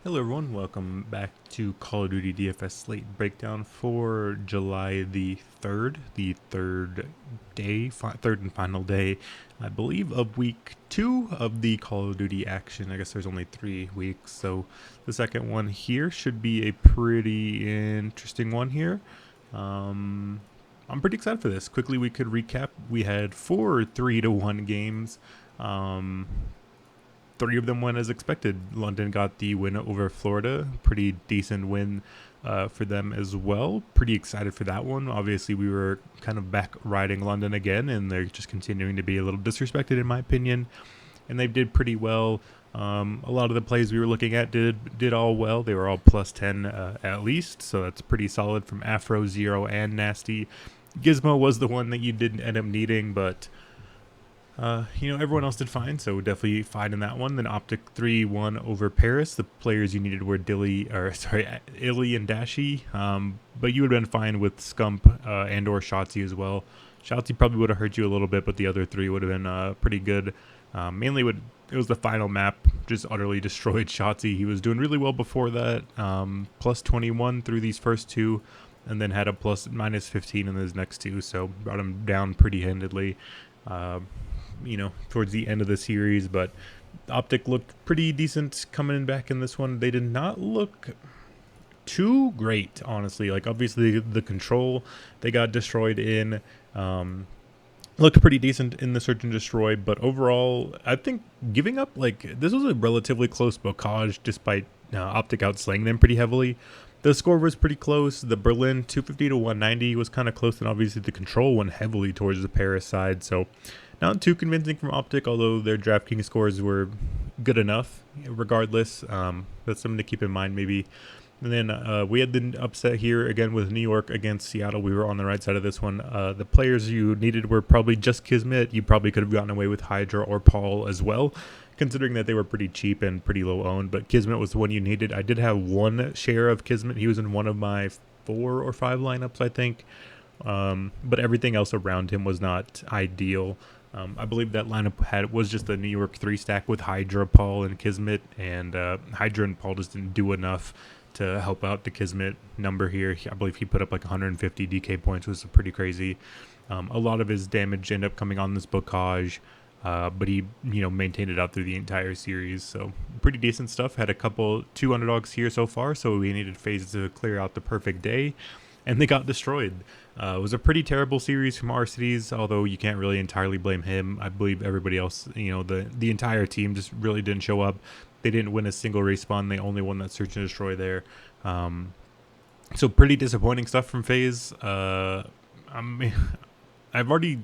Hello everyone, welcome back to Call of Duty DFS Slate breakdown for July the 3rd, the third and final day, I believe, of week 2 of the Call of Duty action. I guess there's only 3 weeks, so the second one here should be a pretty interesting one here. I'm pretty excited for this. Quickly, we could recap. We had 4 3-1 games. 3 of them went as expected. London got the win over Florida. Pretty decent win for them as well. Pretty excited for that one. Obviously, we were kind of back riding London again, and they're just continuing to be a little disrespected, in my opinion. And they did pretty well. A lot of the plays we were looking at did all well. They were all plus 10 at least, so that's pretty solid from Afro, Zero, and Nasty. Gizmo was the one that you didn't end up needing, but everyone else did fine, so definitely fine in that one. Then Optic 3-1 over Paris. The players you needed were Illy and Dashi, but you would have been fine with Scump and or Shotzi as well. Shotzi probably would have hurt you a little bit, but the other 3 would have been pretty good. Mainly it was the final map, just utterly destroyed Shotzi. He was doing really well before that, plus 21 through these first 2, and then had a minus 15 in his next 2, so brought him down pretty handedly. Towards the end of the series, but Optic looked pretty decent coming back in this one. They did not look too great, honestly. Like, obviously, the control they got destroyed in looked pretty decent in the search and destroy, but overall, I think giving up, like, this was a relatively close bocage despite Optic outslaying them pretty heavily. The score was pretty close. The Berlin 250 to 190 was kind of close, and obviously the control went heavily towards the Paris side, so not too convincing from Optic, although their DraftKings scores were good enough regardless. That's something to keep in mind maybe. And then we had the upset here again with New York against Seattle. We were on the right side of this one. The players you needed were probably just Kismet. You probably could have gotten away with Hydra or Paul as well, considering that they were pretty cheap and pretty low owned. But Kismet was the one you needed. I did have one share of Kismet. He was in one of my 4 or 5 lineups, I think. But everything else around him was not ideal. I believe that lineup was just a New York 3 stack with Hydra, Paul, and Kismet, and Hydra and Paul just didn't do enough to help out the Kismet number here. I believe he put up like 150 DK points, which was pretty crazy. A lot of his damage ended up coming on this bocage, but he maintained it out through the entire series. So pretty decent stuff. Had 2 underdogs here so far, so we needed FaZe to clear out the perfect day, and they got destroyed. It was a pretty terrible series from RCDs, although you can't really entirely blame him. I believe everybody else, the entire team just really didn't show up. They didn't win a single respawn. They only won that search and destroy there. So pretty disappointing stuff from FaZe. I've already,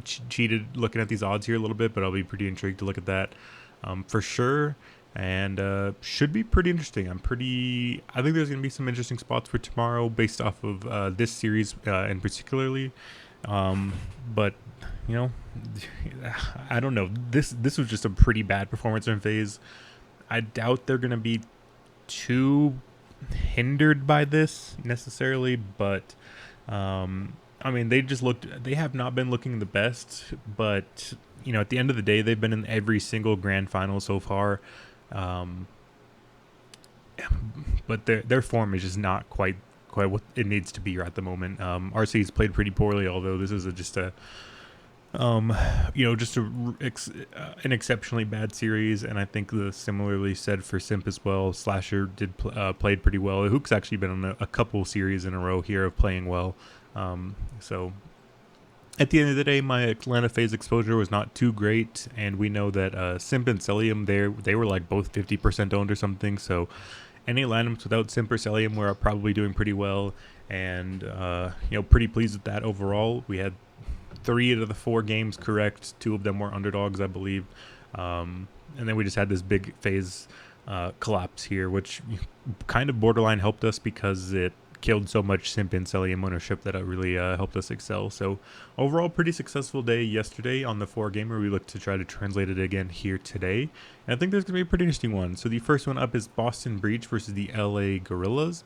cheated looking at these odds here a little bit, but I'll be pretty intrigued to look at that for sure. And should be pretty interesting. I think there's going to be some interesting spots for tomorrow based off of this series and particularly. But, I don't know. This was just a pretty bad performance from FaZe. I doubt they're going to be too hindered by this necessarily, but they have not been looking the best, but at the end of the day, they've been in every single grand final so far. But their form is just not quite what it needs to be at the moment. RC's played pretty poorly, although this is an exceptionally bad series, and I think the similarly said for Simp as well. Slasher played pretty well. Hook's actually been on a couple series in a row here of playing well. So at the end of the day, my Atlanta FaZe exposure was not too great, and we know that Simp and Celium, they were like both 50% owned or something, so any lineups without Simp or Celium were probably doing pretty well, and pretty pleased with that overall. We had 3 out of the 4 games correct. 2 of them were underdogs, I believe, and then we just had this big FaZe collapse here, which kind of borderline helped us because it killed so much Simp and Celium ownership that it really helped us excel. So overall, pretty successful day yesterday on the 4-gamer. We look to try to translate it again here today, and I think there's going to be a pretty interesting one. So the first one up is Boston Breach versus the LA Gorillas.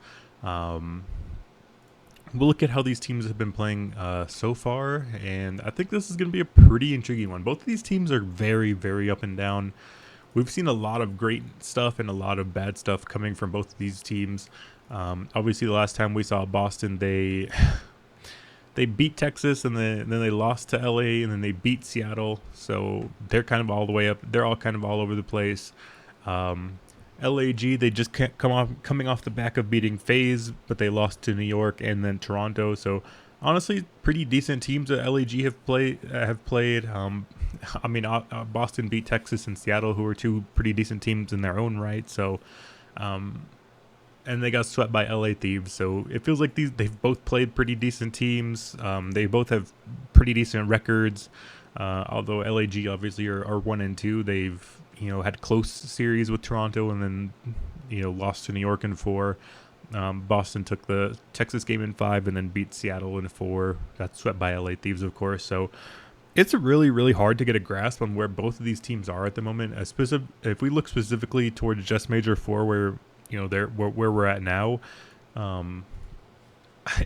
We'll look at how these teams have been playing so far, and I think this is going to be a pretty intriguing one. Both of these teams are very, very up and down. we've seen a lot of great stuff and a lot of bad stuff coming from both of these teams. Obviously, the last time we saw Boston, they beat Texas, and then they lost to LA, and then they beat Seattle. So they're kind of all the way up. They're all kind of all over the place. Um, LAG, they just can't coming off the back of beating FaZe, but they lost to New York and then Toronto. So honestly, pretty decent teams that LAG have played. I mean, Boston beat Texas and Seattle, who are two pretty decent teams in their own right. So, um, and they got swept by LA Thieves. So it feels like they've both played pretty decent teams. They both have pretty decent records. Although LAG obviously are 1-2, they've had close series with Toronto and then lost to New York in 4. Boston took the Texas game in 5 and then beat Seattle in 4. Got swept by LA Thieves, of course. So it's really, really hard to get a grasp on where both of these teams are at the moment. If we look specifically towards just Major 4, where they're where we're at now,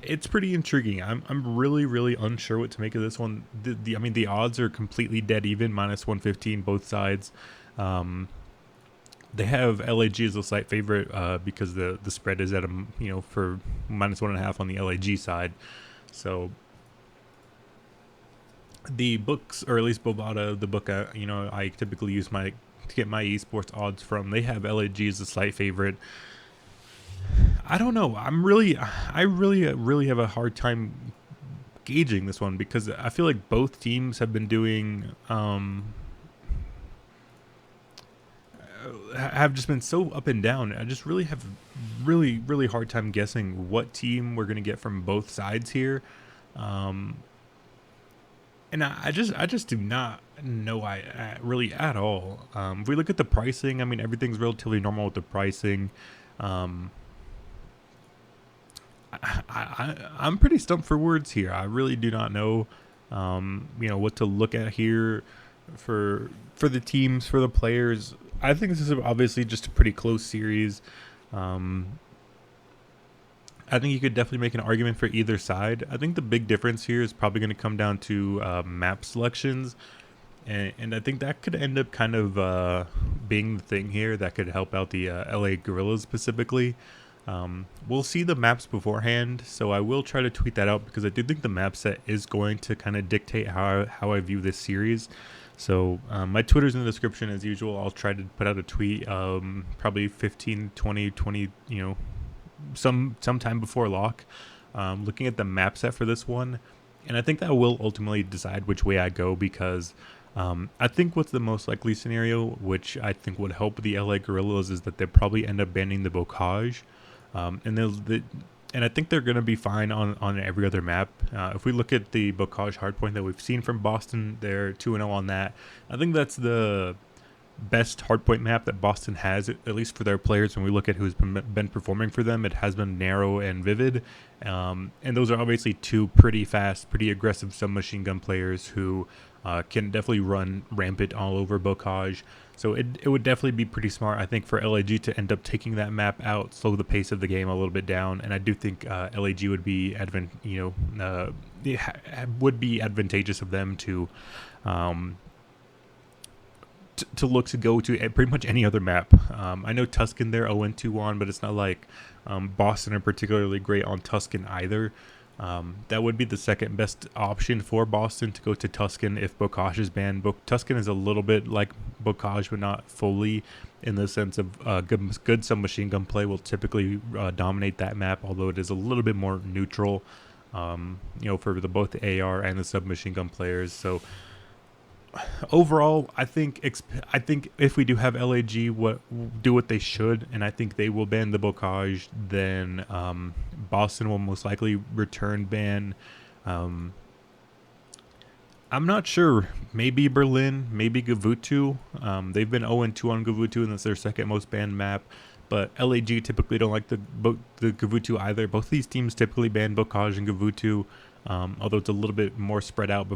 it's pretty intriguing. I'm really, really unsure what to make of this one. I mean, the odds are completely dead even, -115 both sides. They have LAG as a slight favorite because the spread is at for -1.5 on the LAG side. So the books, or at least Bovada, the book I typically use to get my esports odds from, they have LAG as a slight favorite. I don't know. I really have a hard time gauging this one because I feel like both teams have been doing have just been so up and down. I just really have really hard time guessing what team we're gonna get from both sides here. And I just do not know really at all. If we look at the pricing, I mean, everything's relatively normal with the pricing. I'm pretty stumped for words here. I really do not know, what to look at here for the teams, for the players. I think this is obviously just a pretty close series. I think you could definitely make an argument for either side. I think the big difference here is probably going to come down to map selections. And I think that could end up kind of being the thing here that could help out the LA Gorillas specifically. We'll see the maps beforehand, so I will try to tweet that out because I do think the map set is going to kind of dictate how I view this series. So my Twitter's in the description as usual. I'll try to put out a tweet probably 15, 20, sometime before lock, looking at the map set for this one. And I think that will ultimately decide which way I go because I think what's the most likely scenario, which I think would help the LA Gorillas, is that they probably end up banning the bocage. And I think they're going to be fine on every other map. If we look at the bocage hardpoint that we've seen from Boston, they're 2-0 on that. I think that's the best hardpoint map that Boston has, at least for their players. When we look at who's been performing for them, it has been narrow and vivid. And those are obviously two pretty fast, pretty aggressive submachine gun players who can definitely run rampant all over bocage. So it would definitely be pretty smart, I think, for LAG to end up taking that map out, slow the pace of the game a little bit down, and I do think LAG would be would be advantageous of them to look to go to pretty much any other map. I know Tuscan they're 0-2 on, but it's not like Boston are particularly great on Tuscan either. That would be the second best option for Boston, to go to Tuscan if bocage is banned. Tuscan is a little bit like bocage, but not fully, in the sense of good submachine gun play will typically dominate that map, although it is a little bit more neutral, for both the AR and the submachine gun players. So overall, I think if we do have LAG do what they should, and I think they will ban the bocage, then Boston will most likely return ban. I'm not sure. Maybe Berlin, maybe Gavutu. They've been 0-2 on Gavutu, and that's their second most banned map. But LAG typically don't like the Gavutu either. Both of these teams typically ban bocage and Gavutu, although it's a little bit more spread out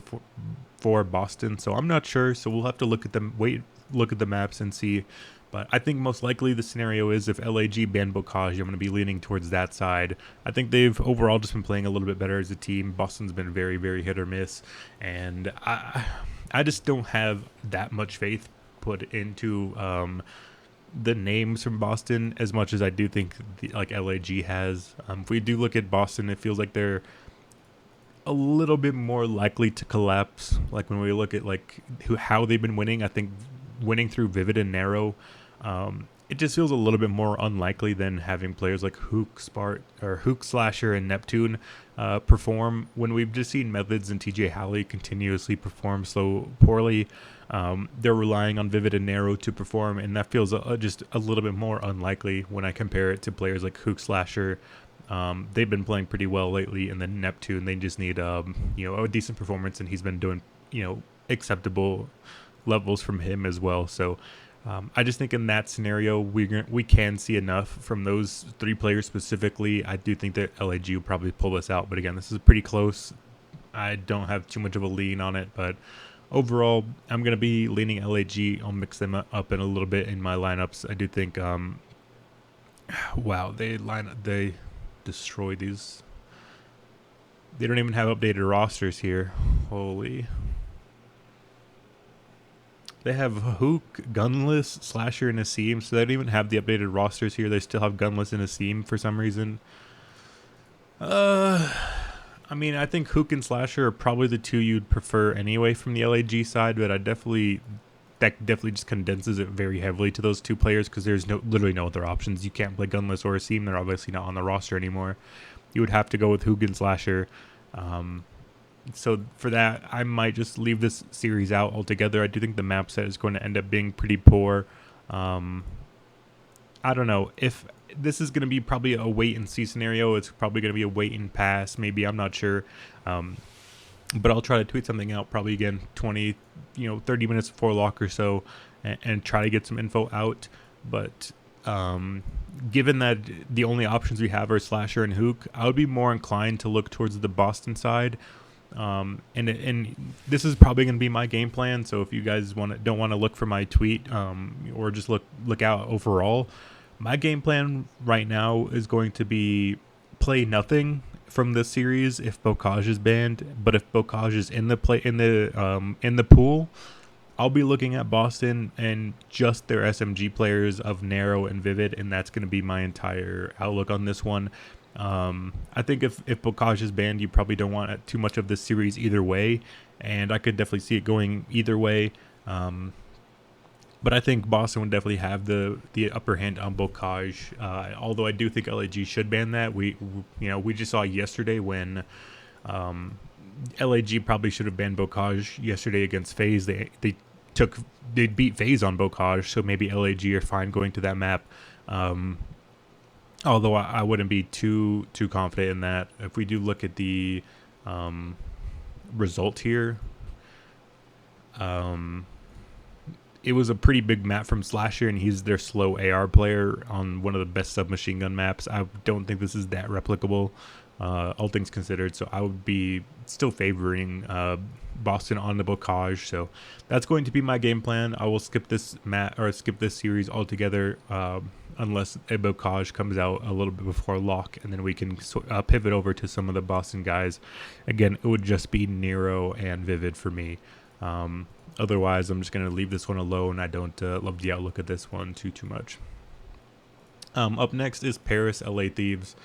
for Boston. So I'm not sure. So we'll have to look at the maps and see. But I think most likely the scenario is if LAG ban bocage, I'm going to be leaning towards that side. I think they've overall just been playing a little bit better as a team. Boston's been very, very hit or miss. And I just don't have that much faith put into the names from Boston as much as I do think like LAG has. If we do look at Boston, it feels like they're a little bit more likely to collapse. Like when we look at like how they've been winning, I think winning through Vivid and Narrow, it just feels a little bit more unlikely than having players like Hook Slasher and Neptune perform. When we've just seen Methods and TJ Halley continuously perform so poorly, they're relying on Vivid and Narrow to perform, and that feels just a little bit more unlikely when I compare it to players like Hook Slasher. They've been playing pretty well lately, and then Neptune, they just need a decent performance, and he's been doing acceptable levels from him as well. So I just think in that scenario we can see enough from those three players specifically. I do think that LAG will probably pull this out, but again, this is pretty close. I don't have too much of a lean on it, but overall, I'm going to be leaning LAG. I'll mix them up in a little bit in my lineups. I do think, wow, they destroy these. They don't even have updated rosters here. Holy. They have Hook, Gunless, Slasher, and Asim, so they don't even have the updated rosters here. They still have Gunless and Asim for some reason. I mean, I think Hook and Slasher are probably the two you'd prefer anyway from the LAG side, but that definitely just condenses it very heavily to those two players because there's literally no other options. You can't play Gunless or Asim. They're obviously not on the roster anymore. You would have to go with Hook and Slasher. So for that, I might just leave this series out altogether. I do think the map set is going to end up being pretty poor. I don't know if this is going to be probably a wait and see scenario. It's probably going to be a wait and pass. Maybe, I'm not sure. But I'll try to tweet something out probably again 20, 30 minutes before lock or so and try to get some info out. But given that the only options we have are Slasher and Hook, I would be more inclined to look towards the Boston side. And this is probably going to be my game plan. So if you guys don't want to look for my tweet or just look out overall, my game plan right now is going to be play nothing from this series if Bocage is banned. But if Bocage is in the pool, I'll be looking at Boston and just their SMG players of Narrow and Vivid, and that's going to be my entire outlook on this one. I think if Bocage is banned, you probably don't want too much of this series either way, and I could definitely see it going either way. But I think Boston would definitely have the upper hand on Bocage. Although I do think LAG should ban that. We just saw yesterday when LAG probably should have banned Bocage yesterday against FaZe. They beat FaZe on Bocage, so maybe LAG are fine going to that map. Although I wouldn't be too confident in that. If we do look at the result here, it was a pretty big map from Slasher, and he's their slow AR player on one of the best submachine gun maps. I don't think this is that replicable, all things considered. So I would be still favoring Boston on the Bocage. So that's going to be my game plan. I will skip this series altogether unless a Bocage comes out a little bit before lock, and then we can pivot over to some of the Boston guys. Again, it would just be Nero and Vivid for me. Otherwise, I'm just going to leave this one alone. I don't love the outlook of this one too much. Up next is Paris LA Thieves.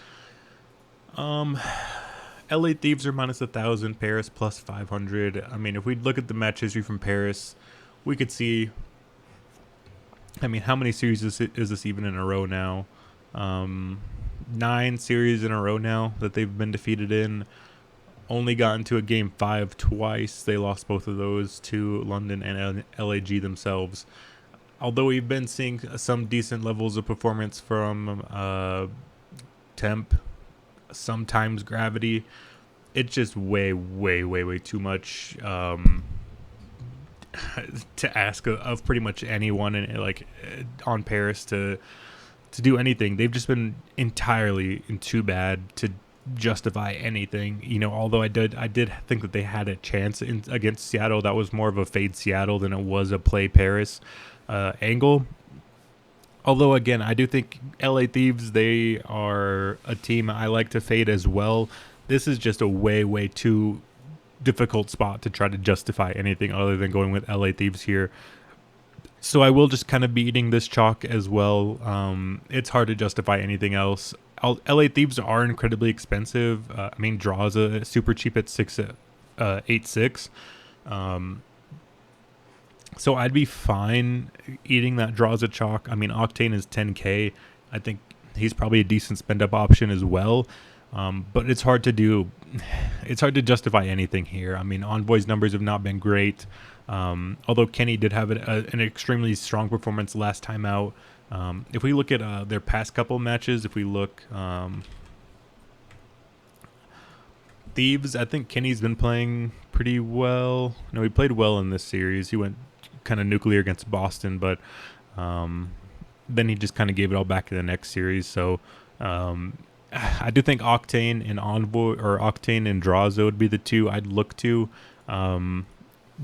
LA Thieves are minus 1,000, Paris plus 500. I mean, if we look at the match history from Paris, we could see, I mean, how many series is this even in a row now? 9 series in a row now that they've been defeated in. Only gotten to a game 5 twice. They lost both of those to London and LAG themselves. Although we've been seeing some decent levels of performance from Temp, sometimes Gravity, it's just way too much to ask of pretty much anyone on Paris to do anything. They've just been entirely too bad to justify anything, although I did think that they had a chance against Seattle. That was more of a fade Seattle than it was a play Paris angle. Although again, I do think LA Thieves, they are a team I like to fade as well. This is just a way too difficult spot to try to justify anything other than going with LA Thieves here. So I will just kind of be eating this chalk as well. It's hard to justify anything else. LA Thieves are incredibly expensive. I mean, draws a super cheap at 8.6. So I'd be fine eating that draws a chalk. I mean, Octane is 10K. I think he's probably a decent spend up option as well. But it's hard to do. It's hard to justify anything here. I mean, Envoy's numbers have not been great. Although Kenny did have an extremely strong performance last time out. If we look at their past couple matches, if we look Thieves, I think Kenny's been playing pretty well. No, he played well in this series. He went kind of nuclear against Boston, but then he just kind of gave it all back in the next series. So I do think Octane and Envoy, or Octane and Draza would be the two I'd look to.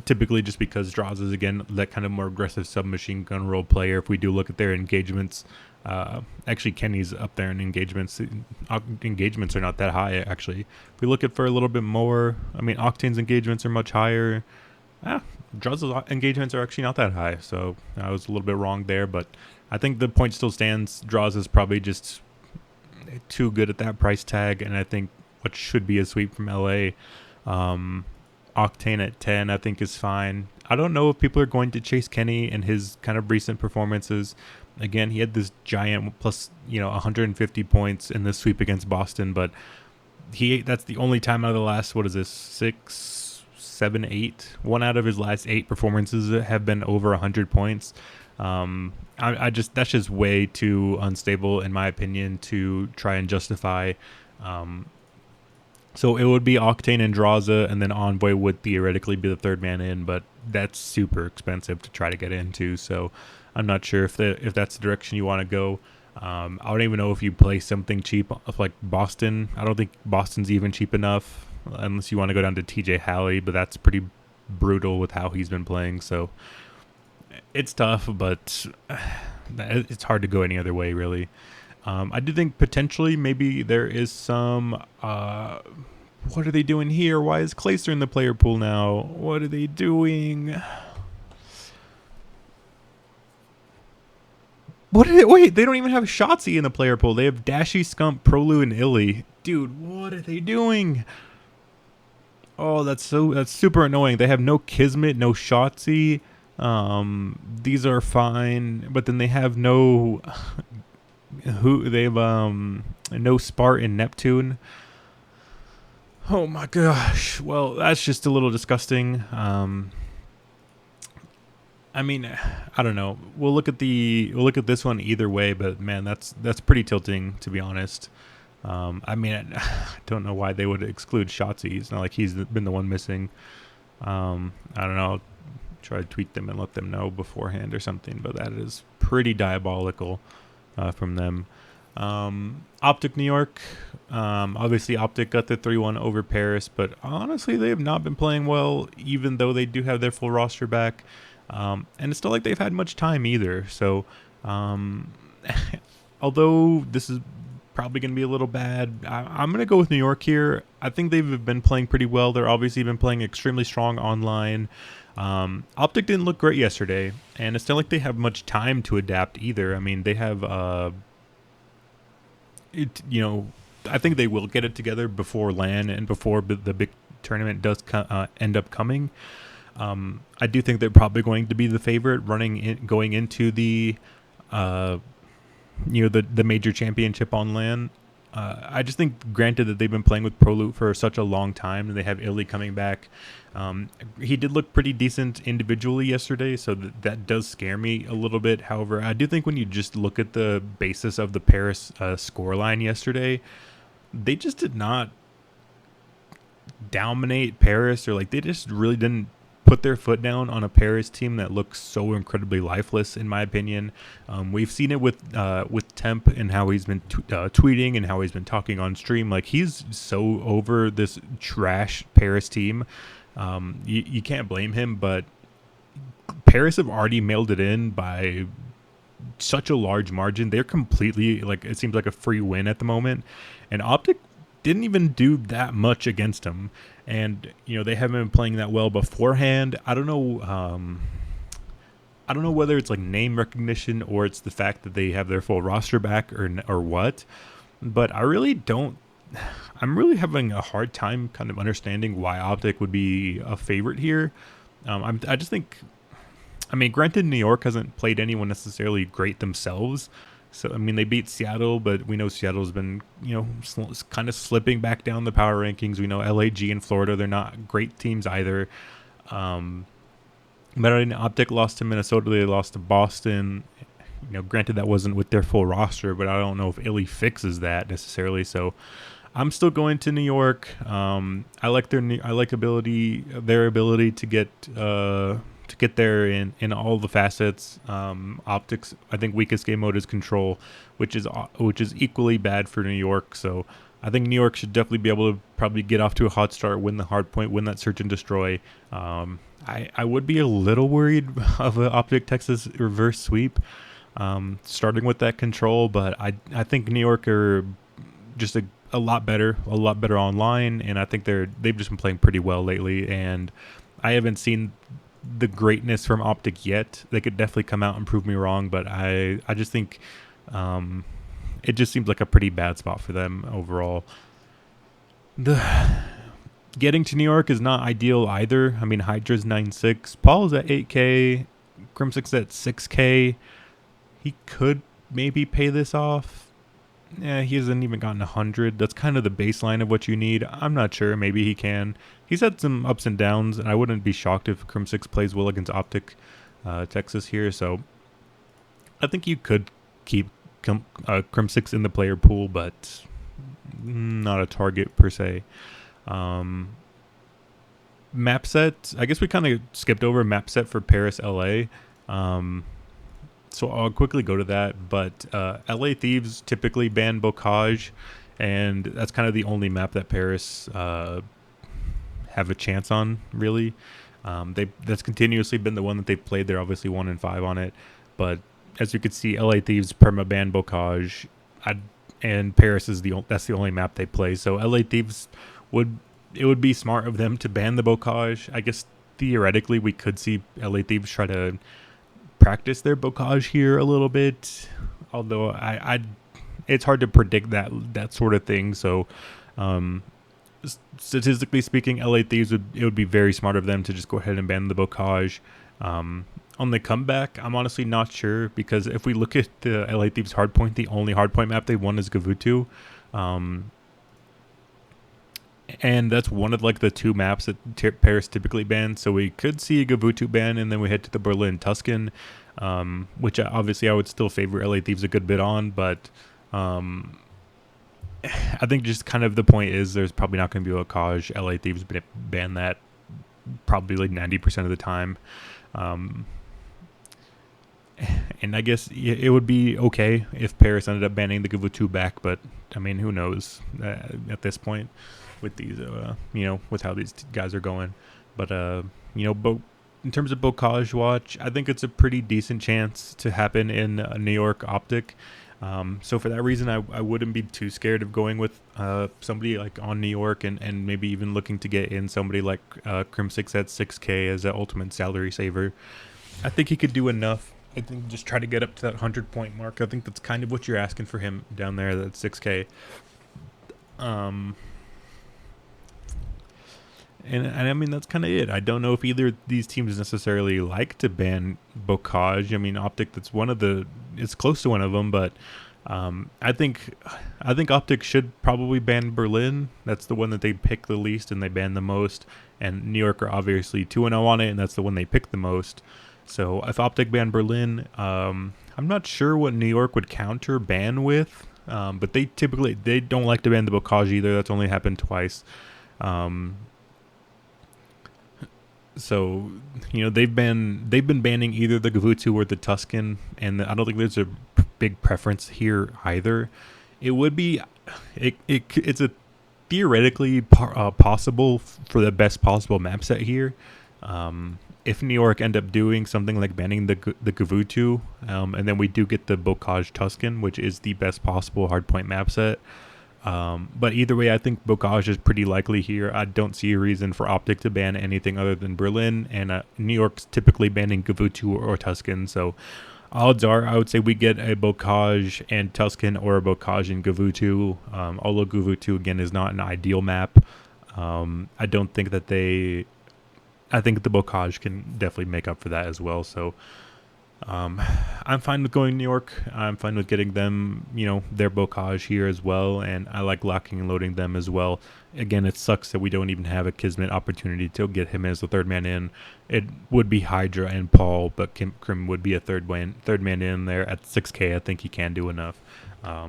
Typically just because Draza is, again, that kind of more aggressive submachine gun role player. If we do look at their engagements, actually Kenny's up there in engagements. Engagements are not that high, actually. If we look at for a little bit more, I mean, Octane's engagements are much higher. Draza's engagements are actually not that high, so I was a little bit wrong there, but I think the point still stands. Draza's probably just too good at that price tag, and I think what should be a sweep from LA, Octane at 10, I think is fine. I don't know if people are going to chase Kenny and his kind of recent performances. Again, he had this giant plus, 150 points in this sweep against Boston, but that's the only time out of the last, 6, 7, 8. One out of his last 8 performances have been over 100 points. That's just way too unstable, in my opinion, to try and justify. So it would be Octane and Draza, and then Envoy would theoretically be the third man in, but that's super expensive to try to get into. So I'm not sure if that's the direction you want to go. I don't even know if you play something cheap like Boston. I don't think Boston's even cheap enough, unless you want to go down to TJ Halley, but that's pretty brutal with how he's been playing. So it's tough, but it's hard to go any other way, really. I do think potentially maybe there is some. What are they doing here? Why is Clayster in the player pool now? What are they doing? Wait, they don't even have Shotzi in the player pool. They have Dashy, Scump, Prolu, and Illy. Dude, what are they doing? Oh, that's super annoying. They have no Kismet, no Shotzi. These are fine, but then they have no no Spartan Neptune. Oh my gosh. Well, that's just a little disgusting. I mean, I don't know. We'll look at this one either way, but man, that's pretty tilting, to be honest. I mean, I don't know why they would exclude Shotzi. It's not like he's been the one missing. I don't know. I'll try to tweet them and let them know beforehand or something, but that is pretty diabolical from them. Optic New York. Obviously, Optic got the 3-1 over Paris, but honestly, they have not been playing well, even though they do have their full roster back. And it's not like they've had much time either. So, although this is probably going to be a little bad, I'm going to go with New York here. I think they've been playing pretty well. They're obviously been playing extremely strong online. Optic didn't look great yesterday, and it's not like they have much time to adapt either. I mean, they have, I think they will get it together before LAN and before the big tournament does end up coming. I do think they're probably going to be the favorite going into the the major championship on LAN. I just think, granted that they've been playing with ProLoot for such a long time, and they have Illy coming back. He did look pretty decent individually yesterday, so that does scare me a little bit. However, I do think when you just look at the basis of the Paris scoreline yesterday, they just did not dominate Paris, or they just really didn't put their foot down on a Paris team that looks so incredibly lifeless, in my opinion. We've seen it with Temp and how he's been tweeting and how he's been talking on stream. He's so over this trash Paris team. You can't blame him, but Paris have already mailed it in by such a large margin. They're completely, it seems like a free win at the moment. And Optic didn't even do that much against him. And, they haven't been playing that well beforehand. I don't know. I don't know whether it's like name recognition or it's the fact that they have their full roster back or what, but I really don't. I'm really having a hard time kind of understanding why Optic would be a favorite here. I just think, I mean, granted, New York hasn't played anyone necessarily great themselves. So, I mean, they beat Seattle, but we know Seattle's been, kind of slipping back down the power rankings. We know LAG and Florida, they're not great teams either. But I mean, Optic lost to Minnesota. They lost to Boston. Granted, that wasn't with their full roster, but I don't know if Illy fixes that necessarily. So, I'm still going to New York. I like their ability to get there in all the facets. Optics, I think weakest game mode is control, which is equally bad for New York. So I think New York should definitely be able to probably get off to a hot start, win the hard point, win that search and destroy. I would be a little worried of an Optic Texas reverse sweep, starting with that control, but I think New York are just a lot better online, and I think they've just been playing pretty well lately, and I haven't seen the greatness from Optic yet. They could definitely come out and prove me wrong, but I just think it just seems like a pretty bad spot for them overall. Getting to New York is not ideal either. I mean, Hydra's 9.6, Paul's at 8K, Crimsix at 6K. He could maybe pay this off. Yeah, he hasn't even gotten 100. That's kind of the baseline of what you need. I'm not sure. Maybe he can. He's had some ups and downs, and I wouldn't be shocked if Crimsix plays well against Optic Texas here. So I think you could keep Crimsix in the player pool, but not a target per se. Map set. I guess we kind of skipped over map set for Paris, LA. So I'll quickly go to that, but LA Thieves typically ban Bocage, and that's kind of the only map that Paris have a chance on, really. That's continuously been the one that they've played. They're obviously 1-5 on it, but as you can see, LA Thieves perma ban Bocage, and Paris is that's the only map they play. So LA Thieves would be smart of them to ban the Bocage. I guess theoretically we could see LA Thieves try to practice their Bocage here a little bit, although it's hard to predict that sort of thing. So statistically speaking, LA Thieves would be very smart of them to just go ahead and ban the Bocage. On the comeback, I'm honestly not sure, because if we look at the LA Thieves hardpoint, the only hardpoint map they won is Gavutu. And that's one of like the two maps that Paris typically bans. So we could see a Gavutu ban, and then we head to the Berlin Tuscan, which obviously I would still favor LA Thieves a good bit on. But I think just kind of the point is there's probably not going to be a Bocage. LA Thieves ban that probably like 90% of the time. And I guess it would be okay if Paris ended up banning the Gavutu back, but I mean, who knows at this point with these, with how these guys are going. But, in terms of Bocage watch, I think it's a pretty decent chance to happen in New York Optic. So for that reason, I wouldn't be too scared of going with somebody like on New York, and maybe even looking to get in somebody like Crimsix at 6K as an ultimate salary saver. I think he could do enough. I think just try to get up to that 100-point mark. I think that's kind of what you're asking for him down there, that 6K. And I mean, that's kind of it. I don't know if either of these teams necessarily like to ban Bocage. I mean, Optic, it's close to one of them, but I think Optic should probably ban Berlin. That's the one that they pick the least and they ban the most. And New York are obviously 2-0 on it, and that's the one they pick the most. So if Optic ban Berlin, I'm not sure what New York would counter ban with, but they don't like to ban the Bocage either. That's only happened twice. So, they've been banning either the Gavutu or the Tuscan, and I don't think there's a big preference here either. It would be, it's a theoretically possible for the best possible map set here. If New York end up doing something like banning the Gavutu, and then we do get the Bocage Tuscan, which is the best possible hardpoint map set, But either way, I think Bocage is pretty likely here. I don't see a reason for Optic to ban anything other than Berlin, and New York's typically banning Gavutu or Tuscan. So odds are, I would say we get a Bocage and Tuscan or a Bocage and Gavutu. Although Gavutu again is not an ideal map, I don't think that I think the Bocage can definitely make up for that as well. So I'm fine with going New York. I'm fine with getting them, their Bocage here as well, and I like locking and loading them as well. Again, it sucks that we don't even have a Kismet opportunity to get him as the third man in. It would be Hydra and Paul, but Krim would be a third man in there at 6K. I think he can do enough. I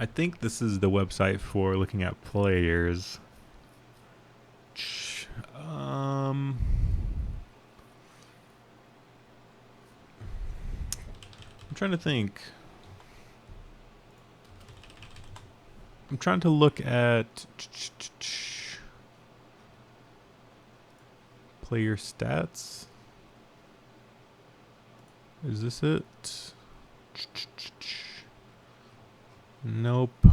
think this is the website for looking at players. I'm trying to think. I'm trying to look at player stats. Is this it? Nope.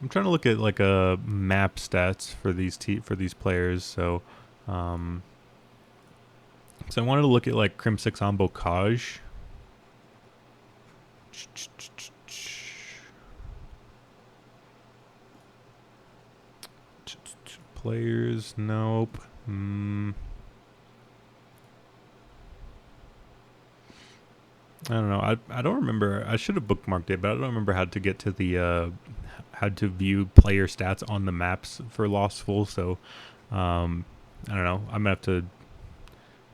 I'm trying to look at like a map stats for these players. So I wanted to look at like Crim 6 on Bocage. Players, nope. I don't know. I don't remember. I should have bookmarked it, but I don't remember how to get to the how to view player stats on the maps for Lostful. So I don't know. I'm gonna have to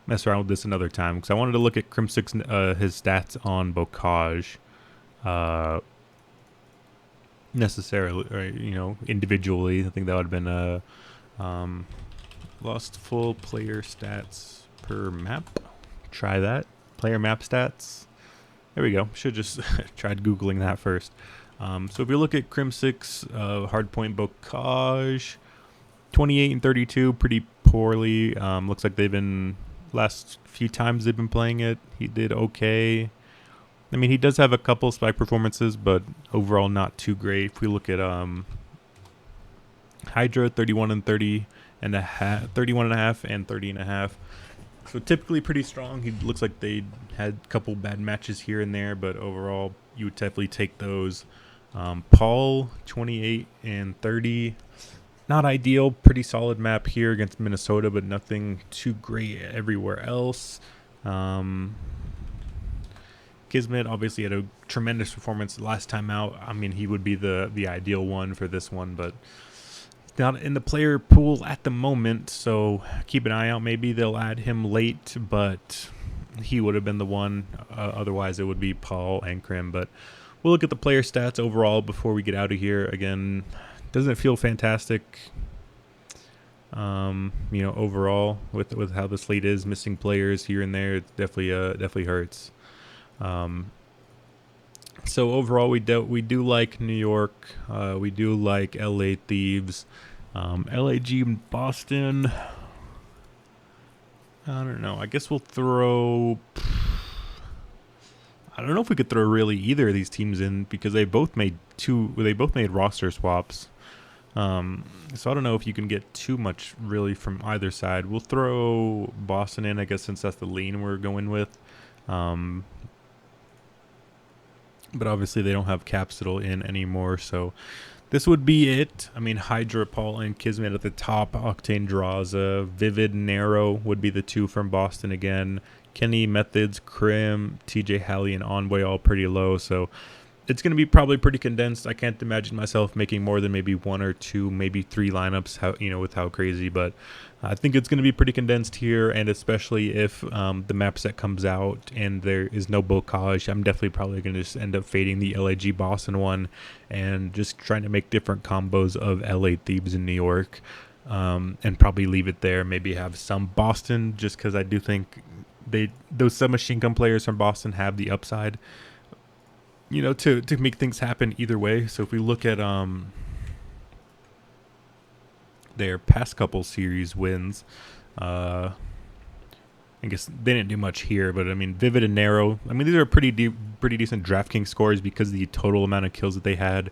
mess around with this another time because I wanted to look at Crim 6 his stats on Bocage necessarily, right, individually. I think that would have been a Lostful player stats per map. Try that. Player map stats. There we go. Should just tried Googling that first. So if you look at Crim 6, Hardpoint Bocage, 28 and 32, pretty poorly. Looks like they've been, last few times they've been playing it, he did okay. I mean, he does have a couple spike performances, but overall not too great. If we look at Hydra, 31 and 30 and a half, 31 and a half and 30 and a half. So typically pretty strong. He looks like they had a couple bad matches here and there, but overall you would definitely take those. Paul, 28 and 30. Not ideal. Pretty solid map here against Minnesota, but nothing too great everywhere else. Kismet obviously had a tremendous performance last time out. I mean, he would be the ideal one for this one, but not in the player pool at the moment, so keep an eye out. Maybe they'll add him late, but he would have been the one. Otherwise, it would be Paul and Krim. But we'll look at the player stats overall before we get out of here. Again, doesn't feel fantastic, overall with how the slate is. Missing players here and there, it definitely hurts. So overall, we do like New York. We do like LA Thieves. LAG and Boston. I don't know. I guess we'll throw. I don't know if we could throw really either of these teams in because they both made roster swaps. So I don't know if you can get too much really from either side. We'll throw Boston in, I guess, since that's the lean we're going with. But obviously they don't have Capsule in anymore, so this would be it. I mean, Hydra, Paul, and Kismet at the top. Octane Draza, Vivid, Narrow would be the two from Boston again. Kenny, Methods, Krim, TJ Halley, and Envoy all pretty low, so it's going to be probably pretty condensed. I can't imagine myself making more than maybe one or two, maybe three lineups, with how crazy, but I think it's going to be pretty condensed here, and especially if the map set comes out and there is no Bocage, I'm definitely probably going to just end up fading the LAG Boston one and just trying to make different combos of LA Thieves in New York, and probably leave it there. Maybe have some Boston, just because I do think those submachine gun players from Boston have the upside, to make things happen either way. So if we look at their past couple series wins, I guess they didn't do much here, but I mean, Vivid and Narrow. I mean, these are pretty decent DraftKings scores because of the total amount of kills that they had.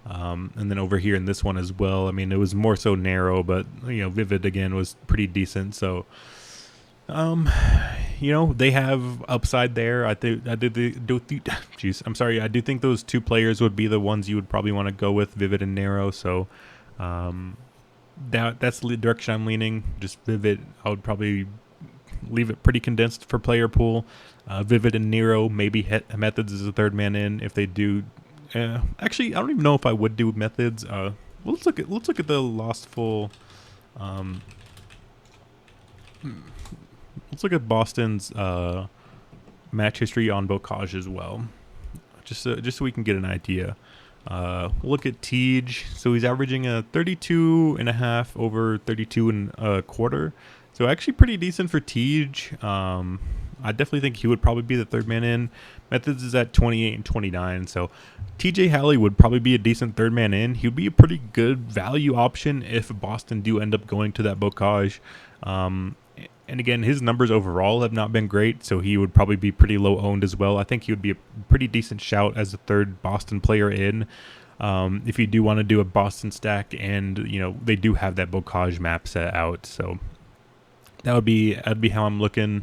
And then over here in this one as well, I mean, it was more so Narrow, but Vivid again was pretty decent. So, they have upside there. I'm sorry. I do think those two players would be the ones you would probably want to go with, Vivid and Narrow. So, that's the direction I'm leaning. Just Vivid, I would probably leave it pretty condensed for player pool. Vivid and Nero, maybe Methods as a third man in if they do. Actually, I don't even know if I would do Methods. Let's look at the Lostful. Let's look at Boston's match history on Bocage as well, just so we can get an idea. Look at Tej. So he's averaging a 32.5 over 32 and a quarter. So actually pretty decent for Tej. I definitely think he would probably be the third man in. Methods is at 28 and 29. So TJ Halley would probably be a decent third man in. He would be a pretty good value option if Boston do end up going to that Bocage. And again, his numbers overall have not been great, so he would probably be pretty low owned as well. I think he would be a pretty decent shout as a third Boston player in. If you do want to do a Boston stack, and they do have that Bocage map set out, so that'd be how I'm looking.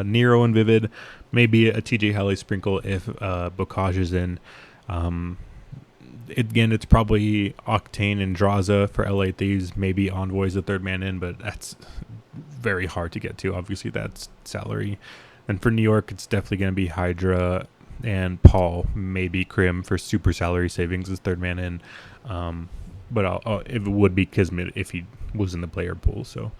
Nero and Vivid, maybe a TJ Halley sprinkle if Bocage is in. Again, it's probably Octane and Draza for LA Thieves, maybe Envoy's the third man in, but that's very hard to get to. Obviously, that's salary. And for New York, it's definitely going to be Hydra and Paul, maybe Krim for super salary savings as third man in. But it would be Kismet if he was in the player pool. So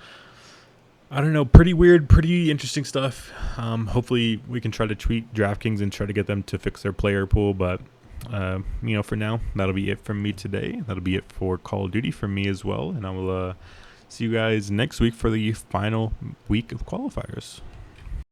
I don't know. Pretty weird, pretty interesting stuff. Hopefully we can try to tweak DraftKings and try to get them to fix their player pool. But, for now, that'll be it from me today. That'll be it for Call of Duty from me as well. And I will see you guys next week for the final week of qualifiers.